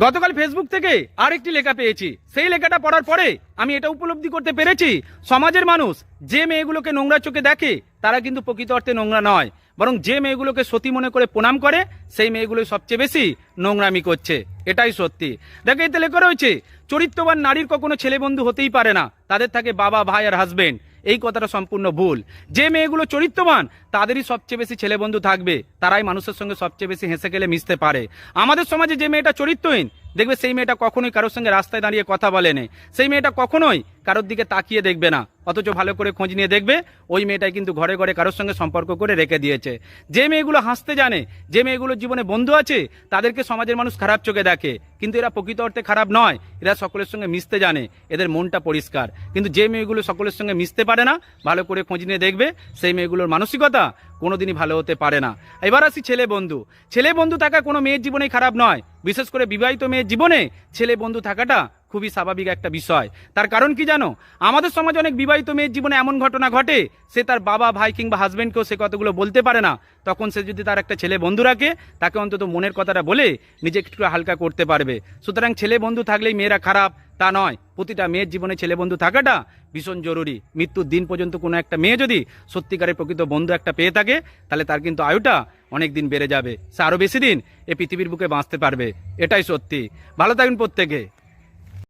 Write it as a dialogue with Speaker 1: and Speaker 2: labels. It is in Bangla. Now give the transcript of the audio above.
Speaker 1: গতকাল ফেসবুক থেকে আরেকটি লেখা পেয়েছি। সেই লেখাটা পড়ার পরে আমি এটা উপলব্ধি করতে পেরেছি, সমাজের মানুষ যে মেয়েগুলোকে নোংরা চোখে দেখে তারা কিন্তু প্রকৃত অর্থে নোংরা নয়, বরং যে মেয়েগুলোকে সতী মনে করে প্রণাম করে সেই মেয়েগুলো সবচেয়ে বেশি নোংরামি করছে। এটাই সত্যি। দেখো এতে লেখা রয়েছে, চরিত্রবান নারীর কখনো ছেলে বন্ধু হতেই পারে না, তাদের থাকে বাবা, ভাই আর হাজবেন্ড। এই কথাটা সম্পূর্ণ ভুল। যে মেয়েগুলো চরিত্রবান তাদেরই সবচেয়ে বেশি ছেলে বন্ধু থাকবে, তারাই মানুষের সঙ্গে সবচেয়ে বেশি হেসে খেলে মিশতে পারে। আমাদের সমাজে যে মেয়েটা চরিত্রহীন, দেখবে সেই মেয়েটা কখনোই কারোর সঙ্গে রাস্তায় দাঁড়িয়ে কথা বলে না, সেই মেয়েটা কখনোই কারোর দিকে তাকিয়ে দেখবে না, অথচ ভালো করে খোঁজ নিয়ে দেখবে ওই মেয়েটাই কিন্তু ঘরে ঘরে কারোর সঙ্গে সম্পর্ক করে রেখে দিয়েছে। যে মেয়েগুলো হাসতে জানে, যে মেয়েগুলোর জীবনে বন্ধু আছে, তাদেরকে সমাজের মানুষ খারাপ চোখে দেখে, কিন্তু এরা প্রকৃত অর্থে খারাপ নয়, এরা সকলের সঙ্গে মিশতে জানে, এদের মনটা পরিষ্কার। কিন্তু যে মেয়েগুলো সকলের সঙ্গে মিশতে পারে না, ভালো করে খোঁজ নিয়ে দেখবে সেই মেয়েগুলোর মানসিকতা কোনোদিনই ভালো হতে পারে না। এবার আসি ছেলে বন্ধু। ছেলে বন্ধু থাকা কোনো মেয়ের জীবনেই খারাপ নয়, বিশেষ করে বিবাহিত মেয়ের জীবনে ছেলে বন্ধু থাকাটা খুবই স্বাভাবিক একটা বিষয়। তার কারণ কি জানো, আমাদের সমাজে অনেক বিবাহিত মেয়ের জীবনে এমন ঘটনা ঘটে, সে তার বাবা, ভাই কিংবা হাজবেন্ডকেও সে কথাগুলো বলতে পারে না। তখন সে যদি তার একটা ছেলে বন্ধু রাখে, তাকে অন্তত মনের কথাটা বলে নিজেকে একটু হালকা করতে পারবে। সুতরাং ছেলে বন্ধু থাকলেই মেয়েরা খারাপ তা নয়, প্রতিটা মেয়ের জীবনে ছেলে বন্ধু থাকাটা ভীষণ জরুরি। মৃত্যুর দিন পর্যন্ত কোনো একটা মেয়ে যদি সত্যিকারের প্রকৃত বন্ধু একটা পেয়ে থাকে, তাহলে তার কিন্তু আয়ুটা অনেক দিন বেড়ে যাবে, সে আরও বেশি দিন এ পৃথিবীর বুকে বাঁচতে পারবে। এটাই সত্যি। ভালো থাকবেন প্রত্যেকে।